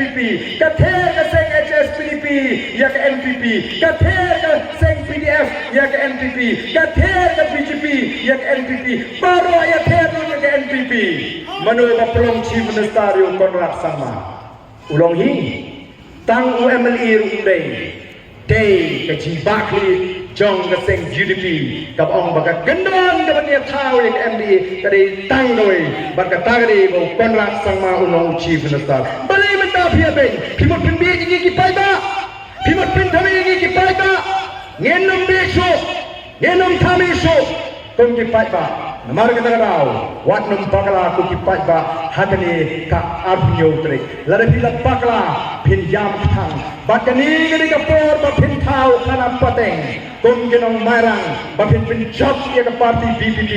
NPP, kather ka seng HSPDP ya ke NPP, kather ka seng PDF ya ke NPP, kather ka BJP ya ke NPP, baru ya ther ya ke NPP. Manu ba pelong chief minister yung Konrad Sangma. Ulong hi tang UMLE rundai day ka jibakli jong ka seng GDP ka ong baga gendon ka bania tau yang MDA ka dei tang noi baga tagari bo Konrad Sangma ulong chief minister balai menta phia be phimot pin bi gi ki pai ba phimot pin thami gi ki pai ba ngenom be sho ngenom thami sho tung ki pai ba namar ka tagaraw wat num pakala ku ki pai ba hadani ka abnyo tre lada bila pakala phin jam thang bakani gani ka por ba phin thau kana pateng tung genong marang ba phin job ya ka party BPP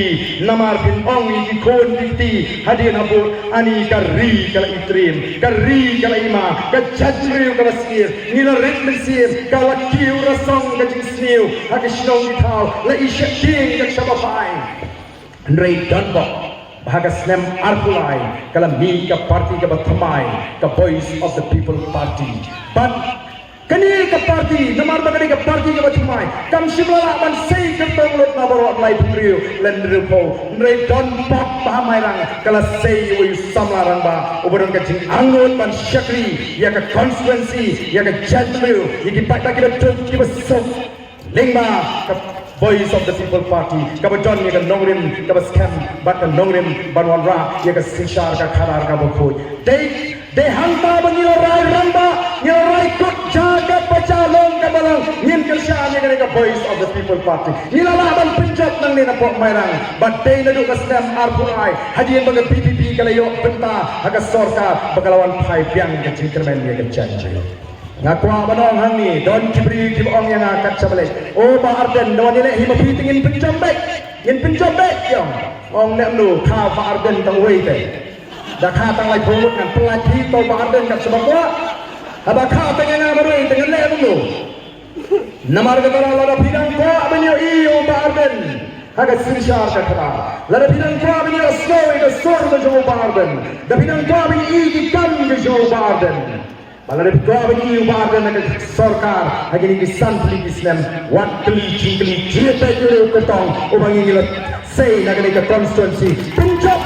namar phin ong ki kon dikti hadin abu ani ka ri kala itrim ka ri kala ima ka jajri ka sir nila rit sir ka lakiu rasong ka jingsniu ha ka shnong ki thau la isha king ka shabapai Andrei Dunbar bahaga snem arpulai kala mi ka party ka bathamai ka voice of the people party but kani ka party namar bagani ka party ka bathamai kam shimla ban sei ka tong lot na baro apply prio lendru po Andrei Dunbar pahamai rang kala sei wi samla rang ba oboron ka jing angot ban shakri ya ka constituency ya ka judgment yiki pakta ki tum ki basok lingba ka voice of the people party kaba John ya ka nongrim kaba scam bat ka nongrim banwan ra ya ka sinshar ka kharar ka bokhoi de hangba bangila rai ramba ya rai kot jaga pacalong ka balang ngin ka sha ya ka voice of the people party nila laban Punjab nang ni na pok mairang but de na du ka scam arpunai hadian baga PPP kala yo benta aga sarkar bagalawan phai piang ka jingkermen ya ka janji ngakwa banong hang ni don kibri kib ong yang akat sabalik oh ba arden don ile hi mapi tingin penjambek ngin penjambek yong ong nek nu kha ba arden tang wei te da kha tang lai phut ngan pelati to ba arden kat sebabwa aba kha tang nga barui dengan le nu namar ka tara la bidang ko abanyo iyo ba arden haga sinshar ka khara la bidang ko abanyo snow ida sor ka jo ba arden da bidang ko abanyo i ki kam ka jo ba arden Balai Kau bagi ubaran dengan sarkar hari ini santai Islam wakili cingkli cerita itu ketong ubang ini say dengan constituency Punjab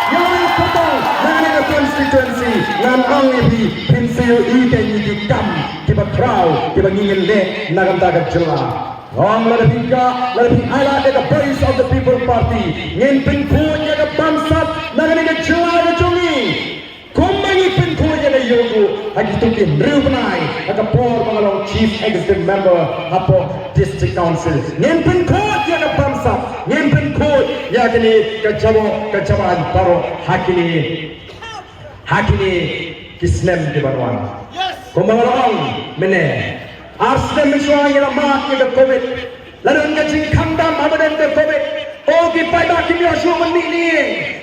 yang ketong dengan constituency dengan angibi pensiu ini di kam di batrau di bangingin le nagam dagat jelah Orang lebih ala dengan voice of the people party ngin pinpunya ke bansat dengan jelah ke jungi kumbangi pinpunya ke yogu Hagi tukin Rubenai Hagi por pangalong chief executive member Hapo district council Ngempin kot ya ke bangsa Ngempin kot ya kini kejawaan baru Hakini kisnem di baruan Kumbangalong mene Arsnem mensuang yang mak ya ke COVID Lalu ngajing kandam abadan ke COVID Oh kipai ba kimi asu meni ni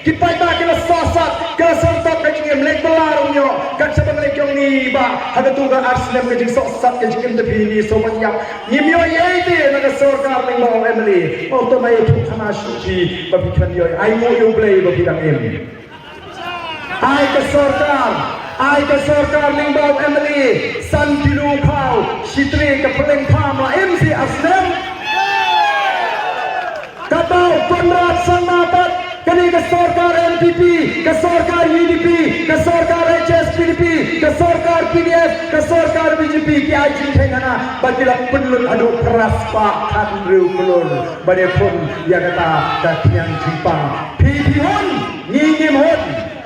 kipai ba kila sasat kila santak kajing melek belarungnya kan sabang melek yang ni ba ada tu ga arslam kajing sasat kajing tepi ni so banyak nimyo ye de naga sarkar ning mau emily oh to mai tu thana shuti babikan yo ai mo yo play babidang em ai ke sarkar ning mau emily san biru khau shitri ka peleng pham la MC arslam Kata Konrad Sangma bat kini ke sarkar NPP, ke sarkar UDP, ke sarkar HSPDP, ke sarkar PDF, ke sarkar BJP ki aji thengana bagila penlut adu keras pak Andrew Pelur bade pun ya kata katiang jimpang pihon ngingim hon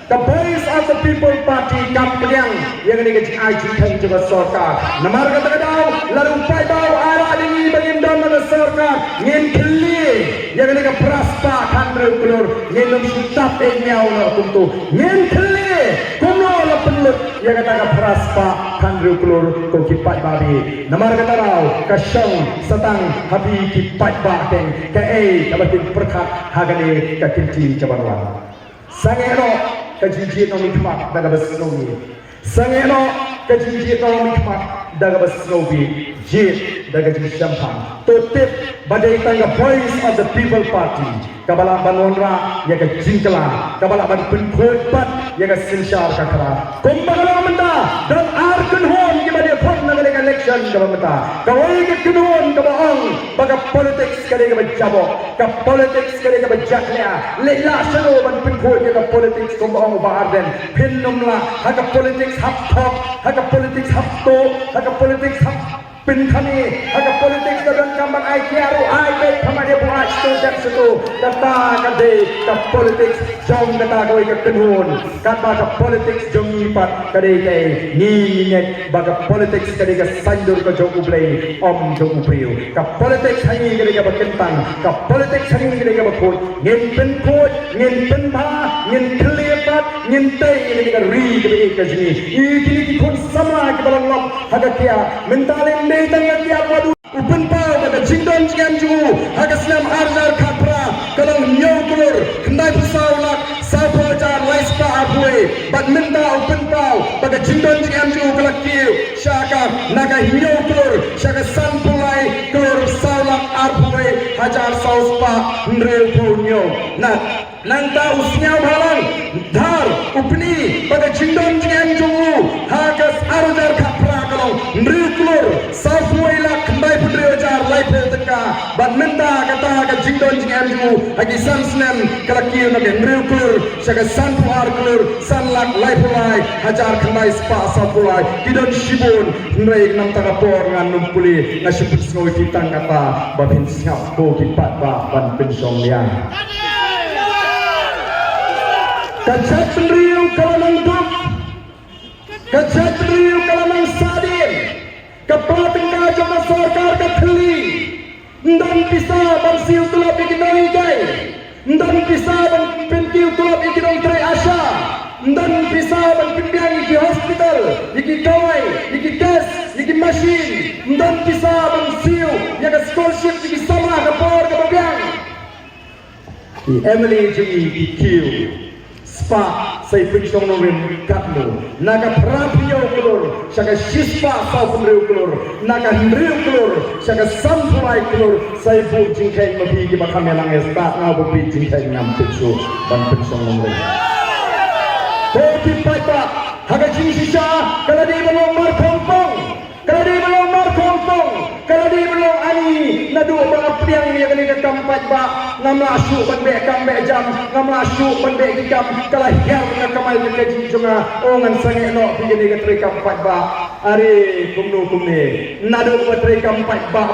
the voice of the people party kampanyang yang ini ke aji theng juga sarkar namar kata kadau lalu pai bau ara dingi bagin don na sarkar ngin kli yang ini ke praspa Andrew Pelur ngin sutap engnyau na kuntu ngin kli kuno la penlut yang kata ke praspa Andrew Pelur ko kipat babi namar kata rau ka syong setang habi kipat ba teng ke kabatin perkat hagane ka kinti cabarwan sangero kajiji no mikmat daga basnobi sangeno kajiji no mikmat daga basnobi jit daga jishampang totip badai tangga voice of the people party kabala banonra ya ka jingkala kabala ban penkhot pat ya ka sinshar kakara kumbagala menda ka mata kawai ka kinun ka baang baga politics kali ka jabo ka politics kali ka jaklia le la sano ban pinkhoi ka politics ko baang baarden phinnumla ha ka politics hap thok ha ka politics hap to ha ka politics hap pin kami aga politik dalam kambang ai kiaru ai baik pamade buat tu jak situ kata kade ka politik jom kata kau ke kenun kata ka politik jom lipat kade ke ni net baga politik kade ka sandur ka jom ublei om jom upriu ka politik hangi kade ka bakentang ka politik hangi kade ka bakut ngin pen kut ngin pen ba ngin kelipat ngin tei kade ka ri kade ka jini ini ki kon sama ke balang lop haga kia mentalin tanya tiap wadu upen pau pada cindon jam jugu haga senam arzar kapra kalau nyau kulur kendai pesau lak sapo jar laispa abue bat minta upen pau pada cindon jam jugu kalau kiu syaka naga nyau kulur syaka sampulai kulur saulak abue hajar sauspa nrel punyo nak nanta usnya balang dhar upni pada cindon jam jugu haga arzar kapra kalau nrel kulur safuai lak kendai putri jar laipel teka badminta kata ka jingdon jing amju hagi sansnem kalakiu na nril kulur saka sanpuar kulur sanlak laipulai hajar kendai spa sapulai kidon shibun nrei nam taka por ngan numpuli na shibut ngoi kitang kata babin siap ko kipat ba ban pensong liang kajat penriu kalanang duk kajat penriu kalanang sadir kapal tengah jama sarkar kathli dan bisa bersiu tulap ikinoi gai dan bisa pentiu tulap ikinoi trai asya dan bisa berpimpian iki hospital iki kawai iki gas iki machine dan bisa bersiu yang scholarship iki sama kapor kababiang Emily Jui Q spa say pinsong norin katmo naga prapyo kulur saka shispa sa kumriu kulur naga hindriu kulur saka sampulai kulur say bu jingkai mabi ki bakam yang esta ngabu bi jingkai ngam pitsu ban pinsong norin kopi paipa haga jingsisha kala di belum markompong kala di belum markompong kala di belum ani nadu mga priang niya kanina kampat ba ngamla asu ban be kam be jam ngamla asu ban be ikam kala hiar na kamay ka kaji junga ongan sange no bigini ka tri kampat ba are kumne nadu ba tri kampat ba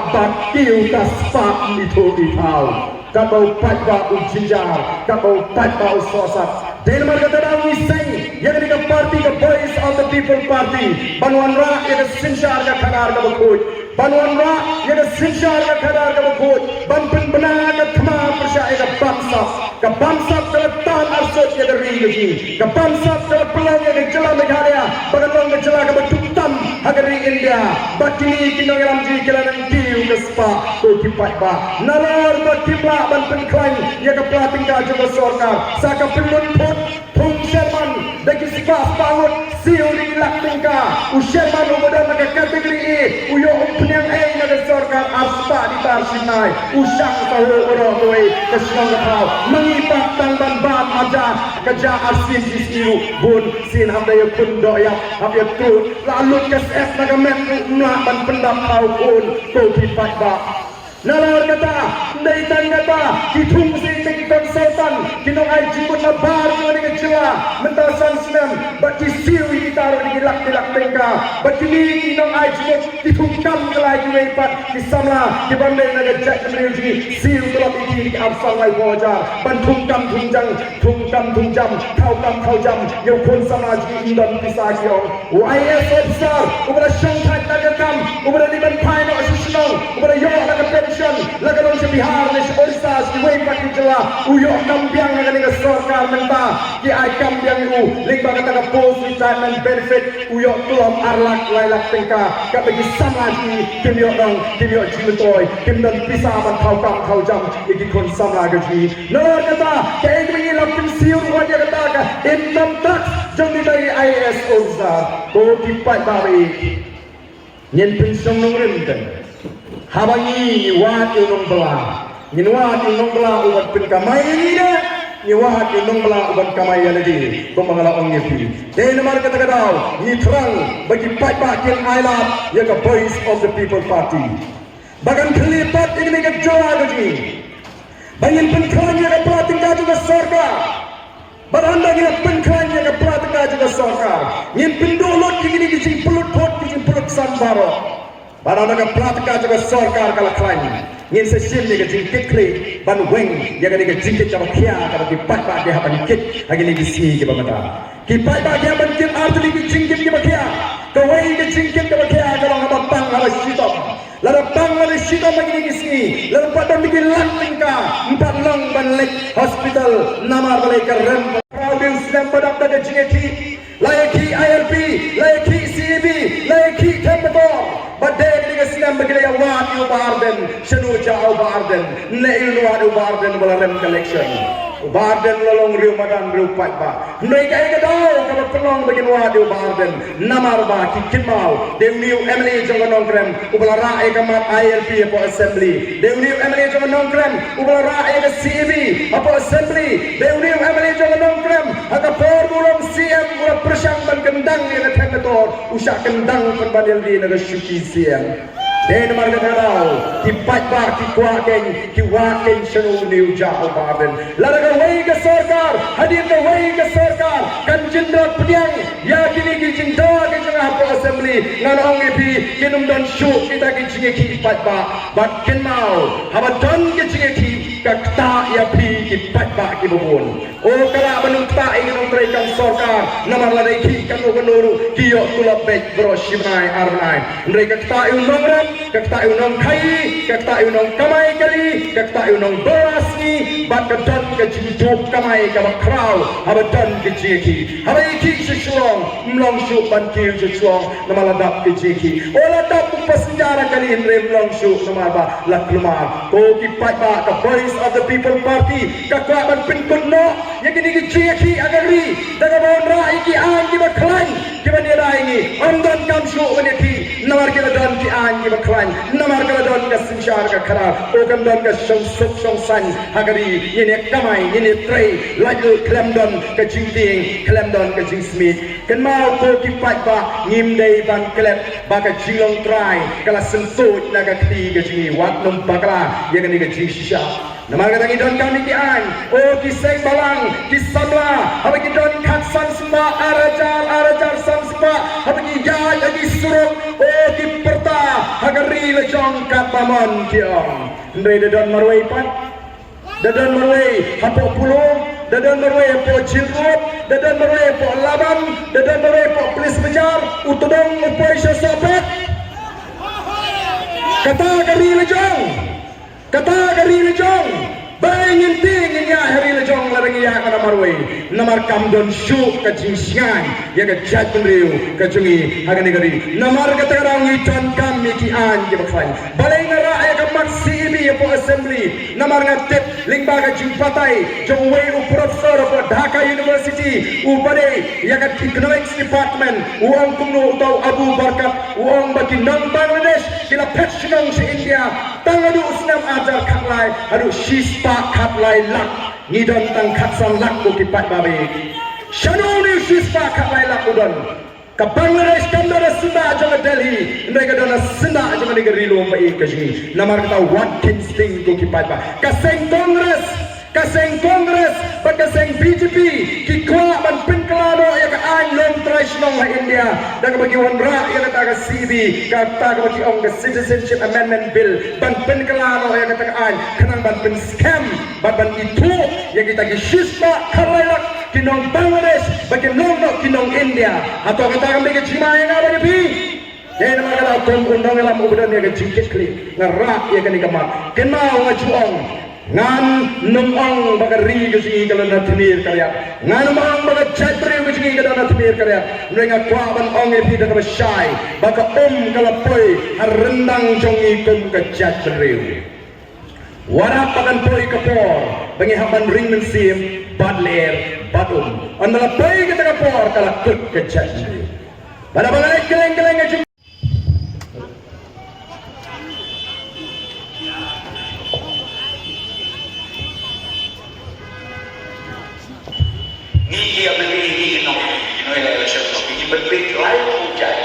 kiu ta spa ito itaw kabau pat ba ujinjar kabau pat ba usosat Denmark kata dalam iseng yang di parti ke Voice of the People Party Banuan Ra yang sinsyar ka khanar ka bakut Banuan Ra yang sinsyar ka khanar ka bakut Banpen benar ka thma persyai ka bamsap ka tan arsot yang dari lagi ka bamsap ka pelang yang jela Meghalaya bagalong ka jela ka batutam hagari India batini kinong yalam ji kelanan tiu ka spa ko kipat ba nalar ba kimla banpen klain yang ka plating ka joko sorkar saka pelun Thung Sherman bagi sifat pangut siu di laktingka Sherman udah naga kategori E uyo umpenyang naga sorkar arspa di tarsinai usang tahu orang tuai kesenang kau mengipak tangban ban aja kerja arsin di siu bun sin hamdaya pun doyak hamdaya tu lalu kesef naga mentu ban pendap kau pun kau kipat ba nalar kata daitan kata kitung sing konsultan kinong ay jibut na baru ng jela mentasan senam bati siu itaro di lak tengka bati kinong ay jibut kitungkam kelai juwe pat kisamla kibande naga jak menuju siu tulap iki di absal lai bojar ban tungkam tungjam kau jam yo pun sama ji indon bisa kiong YS officer ubra shangtai naga kam ubra di ban pai no asusnong ubra yo naga pension laga long Bihar ni Orissa di way pati jela uyo kambiang nga nga sorkar menta ki ay kambiang u lingba kata ka post retirement benefit uyo tulom arlak lailak tengka kapagi sama ji kimyo jilutoy kimdan pisa ban kau jam iki kon sama gaji nalor kata kay ngi lapin siur wanya kata ka income tax jong di dari IAS Orissa ko kipat bawi nyen pensong nong renten habangi wat yung nong belah Ginwa yung nong belah ubat pin kamay nila ni wahat ni nong bala uban kamay yan di bumangala ong nyepi day naman kata-kata ni terang bagi pat-pat yang ailat yang ke voice of the people party bagan kelipat ini mereka joa gaji bangin penkranya ke pelating juga sorga baranda kita penkranya ke pelating juga sorga ngin pendulut ini gijing pelut pot gijing pelut sambaro baranda ke pelating juga sorga kalau klanya ngin sesim ni gijing kekli ban weng yang ni gijing kita kia kalau dipat-pat dia hapan kit lagi ni gisi kita mata kipat-pat dia ban kit arti gijing kita kia kawai gijing kita kia kalau ngapa pang harus sitop lalu bangun situ begini gini, lalu pada bikin lanting ka, 4 long balik hospital, nama balik kerem. Proudin sedang pada pada JT, layaki ILP, layaki CEB, layaki Temperature. Badai dengan sedang begini awat ubarden, senu jauh ubarden, neilu ubarden belarem collection. Ubarden lalong riu madan riu patba. Mereka yang tahu kalau pelong begini wadi ubarden, nama ba kikin mau. Deuniu Emily jangan nongkrem, ubalara kamat ILP apa assembly Deuniu Emily jangan nongkrem ubalara ke CEB apa assembly Deuniu Emily jangan nongkrem aga porgulong CM ura persangban kendang ni na Temperature usah kendang perbandil di naga syuki CM dan marga terau kipat bar kikuaken kiwaken senu niu jauh baden laraga wei ke sarkar hadir ke wei ke sarkar kan jendra pediang ya kini gijing doa ke jengah apa assembly ngan ong epi kinum don syuk kita gijing kipat bar bat kin mau haba don gijing ki kakta ya pi kipat bar kibubun oh kala banung ta ingin mereka sarkar namar ladai ki kan uganuru kiyo tulap bek bro shimnai arnai mereka ta unong kakta unong kai kakta unong kamai kali kakta unong berasni bat kedon ke jidup kamai ke bakrau haba don ke jeki haba iki sesuang mlong syuk ban kil sesuang nama ladap ke jeki oh ladap pesenjara kali indre mlong syuk nama ba laklumar ko kipat ba ke voice of the people party kakwa ban pinkun no yang kini ke jeki agari daga bon rai ki an ki baklan ki ban dia ini ondon kam syuk meniti namar kita don ki an ki baklan namar kala don ka sinshar ka khara o kam don ka song suk song san hagari yene kamai yene trei laju klem don ka jingting klem don ka jing smith kan mau ko kipat ba ngim dei ban klep ba ka jilong trai kala sentut na ka ti ka jingi wat nom bakla ye ka ni ka jing shisha namar ka tangi don kami ki an o ki seng balang ki samla haba ki don khat san sma arajar san sma haba ki ya ki suruk o ki perta hagari lejong kat pamon kiong ndre don marwai pan dadon marwai hapo pulung dadon marwai hapo jilrut dadon marwai hapo laban dadon marwai hapo polis bejar utodong upoi sosopet kata gari lejong bayangin tingin ya hari lejong larang ya kana marwai namar kam don syuk ka jingsian ya ka jatun riu ka jungi hagan negari namar ka tagarang iton kam miki an ke baklan balai ngara ya ka mak CEB po assembly namar ngatip lingba ka jingpatai jong wei u professor of Dhaka University u bade ya ka economics department uang kumno utau Abu Barkat uang bagi nang Bangladesh kila pensionong si India tangadu usnam ajar khatlai adu shispa khatlai lak ngidon tang khatsan lak ko kipat babe shanoni shispa khatlai lak udon ka Bangladesh kandara sunda jong Delhi mereka dona sunda jong negeri lo mai kashmir namar kata Watkins thing ko kipat ba kaseng Congress bakaseng BJP ki kwa ban pinklano ya ka an long traditional la India daga bagi wanra ya ka taga CB ka taga bagi ong ka citizenship amendment bill ban pinklano ya ka taga an kanang ban pin scam ban itu ya kita ki shispa kalailak kinong Bangladesh bagi nong kinong India atau ka taga bagi chima yang ada di ya nama kala kom undang dalam ubudan ya ka jingkit kli ngarak ya ka ni kamat kenau ngajuong ngan numang bagari gesi kalau na timir karya ngan numang baga chatri gesi kalau na timir karya mereka kuaban ong epi daga syai baga kalau poi rendang jongi kum ke chatri warap bagan poi kapor bangi haban ring mensim badler badum andala poi kita kapor kalau kut ke chatri pada bangalek keleng berbit lain hujan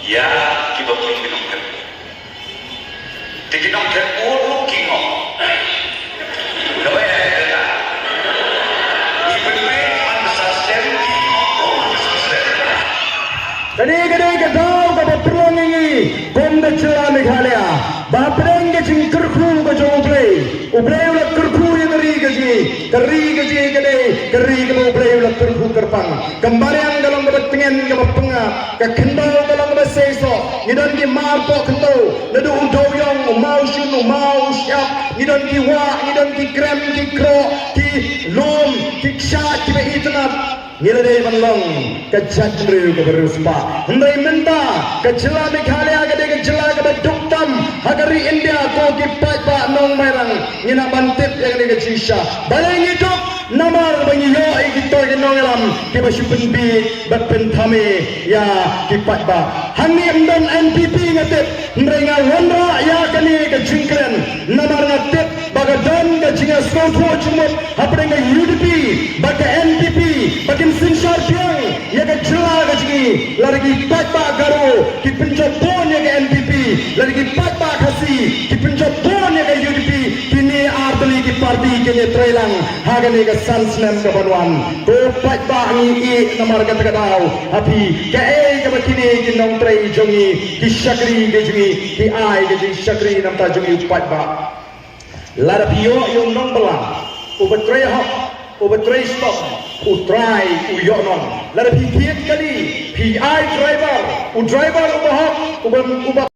ya kita pinginong kan tiginong kan ulu kingong gawe ya iberbit mansasen Kadang-kadang kadang kau perlongi bomba celah Meghalaya. Bapreng ke jing kerku ke jauh ublay ulat kerku yang keri gaji keri ke ublay ulat kerku kerpang. Kembali yang dalam kebetengan kebapengah, kekendau dalam kebeseso. Ngidan di marpo kentau, nadu udoyong mau shunu mau siap. Ngidan di wa, ngidan di krem, di kro, di lom, di kshat, di beitnat. Nilai manlong kejadian keberuspa. Hendai minta kejela Meghalaya kade kejela kebeduktam hagari India ko kipat pa nong merang ngina bantip yang kade kejisha. Balai hidup namar bangi yo ikito kinong elam kibasupin bi berpentame ya kipat ba. Hani amdan NPP ngatip hendai ngawandra ya kani kejingkren namar ngatip bagadan kejinga skopo cumut hapre nga UDP baga NPP baga Sinshar Piang ya ke jela ke sini lagi patba garo ki penjabon ya ke NPP lagi patba khasi ki penjabon ya ke UDP kini artli ki parti kini trailang hagane ke sansnem ke banwan ko patba ngi namar kata kadau api ke ke bakini ki nong trai jongi ki shakri ke jongi ki ai ke shakri nam ta jongi patba lara pio yung nong belang ubatrai hok ubatrai stop utrai uyonon lara pi kali pi ai driver u driver ubahok ubah